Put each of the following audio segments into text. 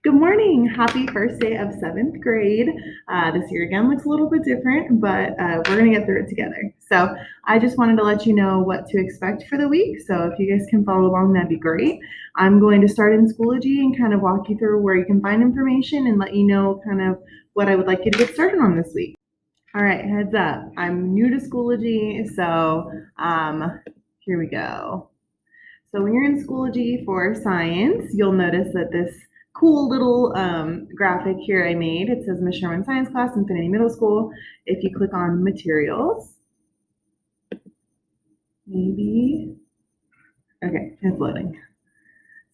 Good morning. Happy first day of 7th grade. This year again looks a little bit different, but we're going to get through it together. So I just wanted to let you know what to expect for the week. So if you guys can follow along, that'd be great. I'm going to start in Schoology and kind of walk you through where you can find information and let you know kind of what I would like you to get started on this week. All right, heads up. I'm new to Schoology, so here we go. So when you're in Schoology for science, you'll notice that this cool little graphic here I made, it says Miss Sherman Science Class, Infinity Middle School. If you click on materials, maybe, okay, it's loading.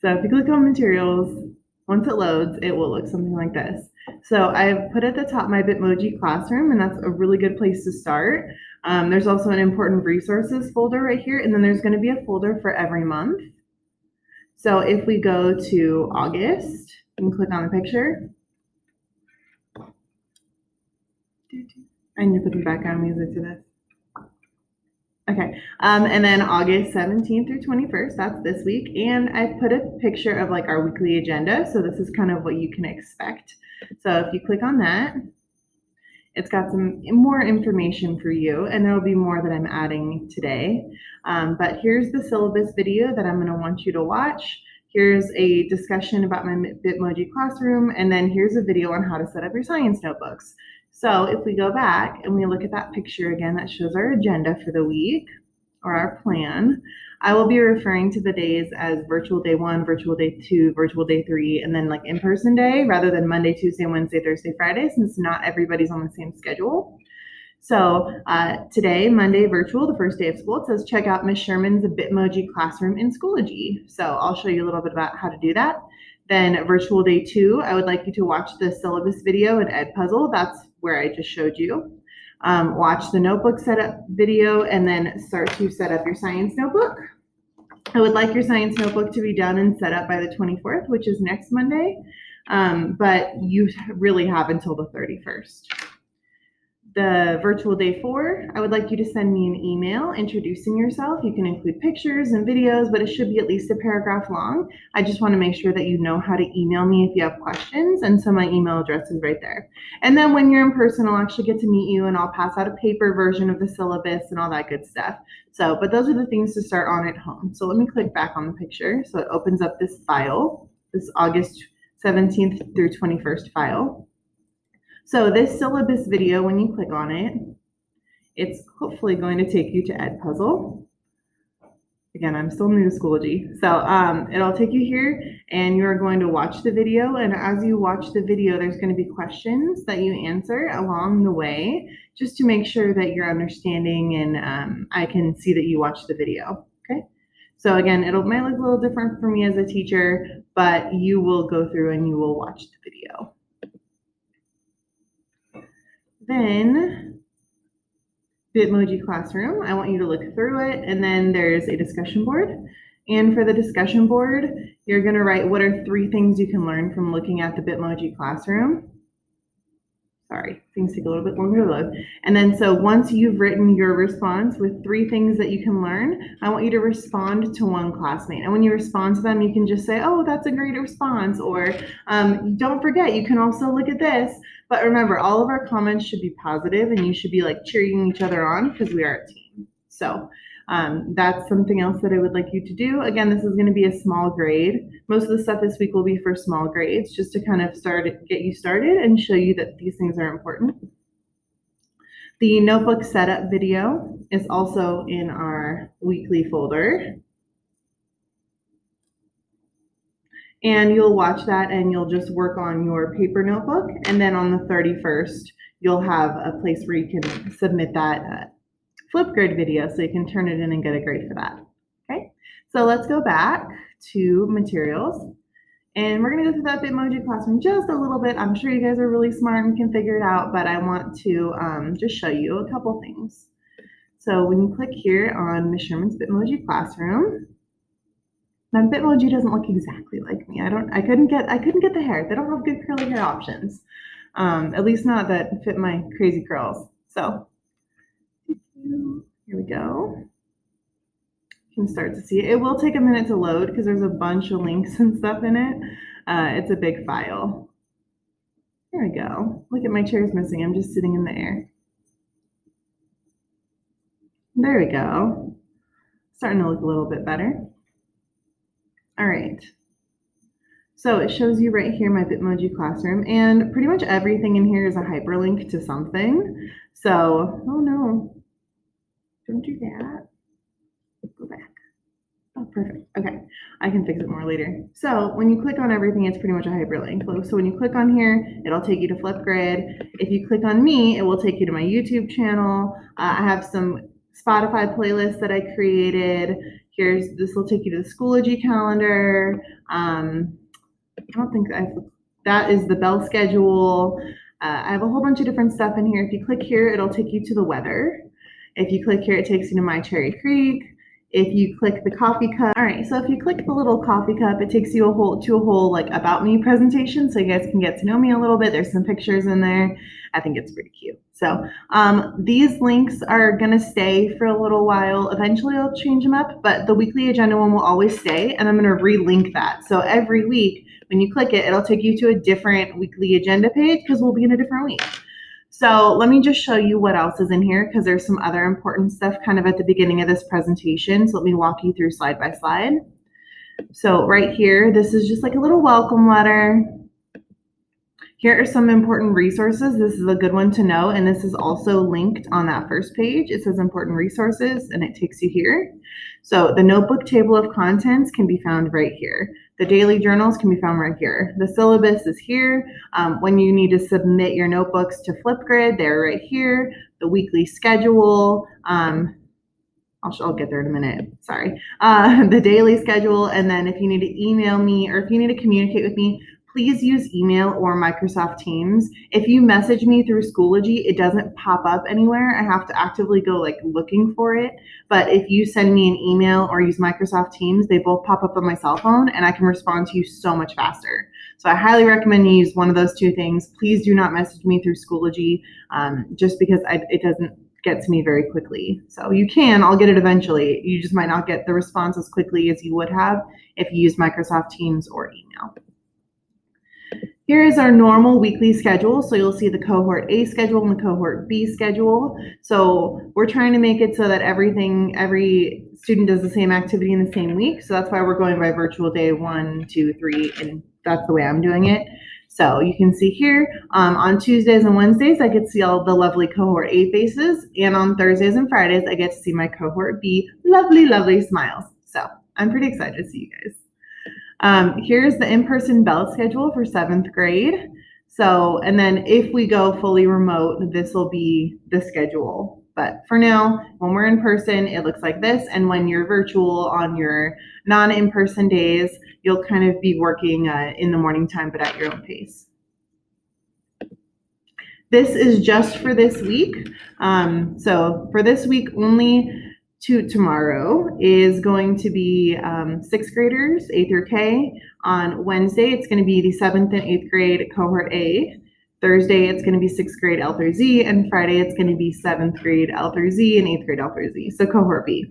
So if you click on materials, once it loads, it will look something like this. So I've put at the top my Bitmoji classroom, and that's a really good place to start. There's also an important resources folder right here, and then there's going to be a folder for every month. So if we go to August, you can click on the picture. I need to put the background music to this. Okay, and then August 17th through 21st, that's this week. And I've put a picture of like our weekly agenda. So this is kind of what you can expect. So if you click on that, it's got some more information for you, and there'll be more that I'm adding today. But here's the syllabus video that I'm going to want you to watch. Here's a discussion about my Bitmoji classroom, and then here's a video on how to set up your science notebooks. So if we go back and we look at that picture again, that shows our agenda for the week, or our plan. I will be referring to the days as virtual day 1, virtual day 2, virtual day 3, and then like in-person day rather than Monday, Tuesday, Wednesday, Thursday, Friday, since not everybody's on the same schedule. So today, Monday, virtual, the first day of school, it says check out Miss Sherman's Bitmoji classroom in Schoology. So I'll show you a little bit about how to do that. Then virtual day 2, I would like you to watch the syllabus video and Edpuzzle. That's where I just showed you. Watch the notebook setup video and then start to set up your science notebook. I would like your science notebook to be done and set up by the 24th, which is next Monday, but you really have until the 31st. The virtual day 4, I would like you to send me an email introducing yourself. You can include pictures and videos, but it should be at least a paragraph long. I just want to make sure that you know how to email me if you have questions, and so my email address is right there. And then when you're in person, I'll actually get to meet you, and I'll pass out a paper version of the syllabus and all that good stuff. So, but those are the things to start on at home. So let me click back on the picture. So it opens up this file, this August 17th through 21st file. So this syllabus video, when you click on it, it's hopefully going to take you to Edpuzzle. Again, I'm still new to Schoology. So it'll take you here and you're going to watch the video. And as you watch the video, there's going to be questions that you answer along the way, just to make sure that you're understanding and I can see that you watched the video. Okay. So again, it might look a little different for me as a teacher, but you will go through and you will watch the video. Then Bitmoji Classroom, I want you to look through it, and then there's a discussion board. And for the discussion board, you're going to write what are 3 things you can learn from looking at the Bitmoji Classroom. Sorry, things take a little bit longer to load. And then so once you've written your response with 3 things that you can learn, I want you to respond to one classmate. And when you respond to them, you can just say, oh, that's a great response. Or don't forget, you can also look at this. But remember, all of our comments should be positive, and you should be like cheering each other on because we are a team. So that's something else that I would like you to do. Again, this is going to be a small grade. Most of the stuff this week will be for small grades, just to kind of get you started and show you that these things are important. The notebook setup video is also in our weekly folder. And you'll watch that and you'll just work on your paper notebook. And then on the 31st, you'll have a place where you can submit that Flipgrid video so you can turn it in and get a grade for that. Okay, so let's go back to materials. And we're going to go through that Bitmoji classroom just a little bit. I'm sure you guys are really smart and can figure it out, but I want to just show you a couple things. So when you click here on Miss Sherman's Bitmoji classroom, now Bitmoji doesn't look exactly like me. I couldn't get the hair. They don't have good curly hair options. At least not that fit my crazy curls. So here we go. You can start to see it. It will take a minute to load because there's a bunch of links and stuff in it. It's a big file. There we go. Look at my chair's missing. I'm just sitting in the air. There we go. Starting to look a little bit better. All right. So it shows you right here my Bitmoji classroom, and pretty much everything in here is a hyperlink to something. So, oh no, don't do that. Go back. Oh, perfect. Okay, I can fix it more later. So when you click on everything, it's pretty much a hyperlink. So when you click on here, it'll take you to Flipgrid. If you click on me, it will take you to my YouTube channel. I have some Spotify playlists that I created. This will take you to the Schoology calendar. I don't think that is the bell schedule. I have a whole bunch of different stuff in here. If you click here, it'll take you to the weather. If you click here, it takes you to My Cherry Creek. If you click the coffee cup, all right, so if you click the little coffee cup, it takes you to a whole like about me presentation, so you guys can get to know me a little bit. There's some pictures in there. I think it's pretty cute. So these links are gonna stay for a little while. Eventually I'll change them up, but the weekly agenda one will always stay, and I'm gonna relink that. So every week when you click it, it'll take you to a different weekly agenda page because we'll be in a different week. So let me just show you what else is in here because there's some other important stuff kind of at the beginning of this presentation. So let me walk you through slide by slide. So right here, this is just like a little welcome letter. Here are some important resources. This is a good one to know, and this is also linked on that first page. It says important resources, and it takes you here. So the notebook table of contents can be found right here. The daily journals can be found right here. The syllabus is here. When you need to submit your notebooks to Flipgrid, they're right here. The weekly schedule, I'll get there in a minute, sorry. The daily schedule, and then if you need to email me or if you need to communicate with me, please use email or Microsoft Teams. If you message me through Schoology, it doesn't pop up anywhere. I have to actively go like looking for it. But if you send me an email or use Microsoft Teams, they both pop up on my cell phone and I can respond to you so much faster. So I highly recommend you use one of those two things. Please do not message me through Schoology just because it doesn't get to me very quickly. So you can, I'll get it eventually. You just might not get the response as quickly as you would have if you use Microsoft Teams or email. Here is our normal weekly schedule. So you'll see the cohort A schedule and the cohort B schedule. So we're trying to make it so that every student does the same activity in the same week. So that's why we're going by virtual day 1, 2, 3, and that's the way I'm doing it. So you can see here on Tuesdays and Wednesdays, I get to see all the lovely cohort A faces. And on Thursdays and Fridays, I get to see my cohort B lovely, lovely smiles. So I'm pretty excited to see you guys. Here's the in-person bell schedule for 7th grade. So, and then if we go fully remote, this will be the schedule. But for now, when we're in person, it looks like this. And when you're virtual on your non-in-person days, you'll kind of be working in the morning time, but at your own pace. This is just for this week. So for this week only, tomorrow is going to be 6th graders, A through K. On Wednesday, it's going to be the 7th and 8th grade cohort A. Thursday, it's going to be 6th grade L through Z, and Friday, it's going to be 7th grade L through Z and 8th grade L through Z, so cohort B.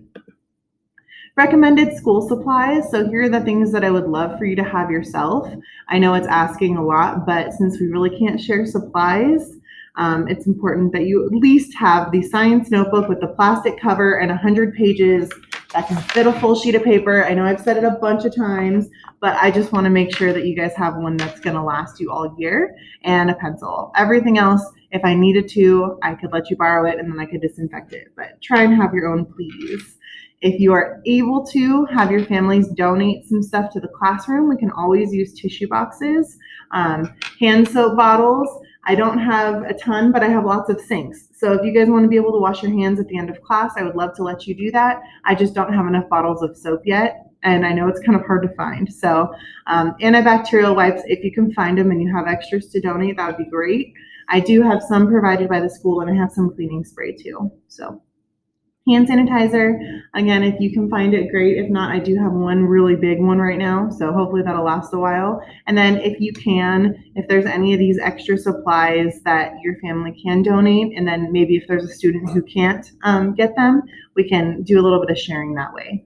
Recommended school supplies. So here are the things that I would love for you to have yourself. I know it's asking a lot, but since we really can't share supplies, it's important that you at least have the science notebook with the plastic cover and 100 pages that can fit a full sheet of paper. I know I've said it a bunch of times, but I just want to make sure that you guys have one that's going to last you all year, and a pencil. Everything else, if I needed to, I could let you borrow it and then I could disinfect it, but try and have your own, please. If you are able to have your families donate some stuff to the classroom, we can always use tissue boxes, hand soap bottles. I don't have a ton, but I have lots of sinks. So if you guys want to be able to wash your hands at the end of class, I would love to let you do that. I just don't have enough bottles of soap yet, and I know it's kind of hard to find. So antibacterial wipes, if you can find them and you have extras to donate, that would be great. I do have some provided by the school, and I have some cleaning spray too. So hand sanitizer, again, if you can find it, great. If not, I do have one really big one right now, so hopefully that'll last a while. And then if you can, if there's any of these extra supplies that your family can donate, and then maybe if there's a student who can't get them, we can do a little bit of sharing that way.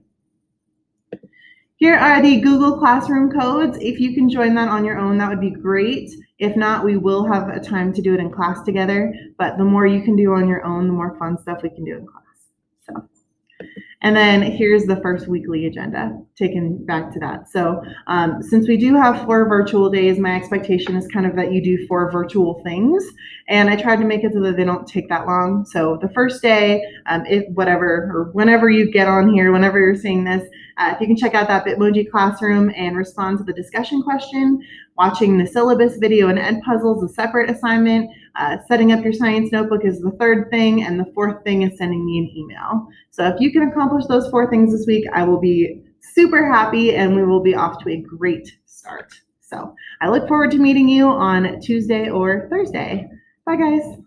Here are the Google Classroom codes. If you can join that on your own, that would be great. If not, we will have a time to do it in class together, but the more you can do on your own, the more fun stuff we can do in class. So. And then here's the first weekly agenda, taken back to that. So since we do have 4 virtual days, my expectation is kind of that you do 4 virtual things. And I tried to make it so that they don't take that long. So the first day, whenever you get on here, whenever you're seeing this, if you can check out that Bitmoji Classroom and respond to the discussion question. Watching the syllabus video and Edpuzzle is a separate assignment. Setting up your science notebook is the 3rd thing, and the 4th thing is sending me an email. So if you can accomplish those 4 things this week, I will be super happy, and we will be off to a great start. So I look forward to meeting you on Tuesday or Thursday. Bye, guys.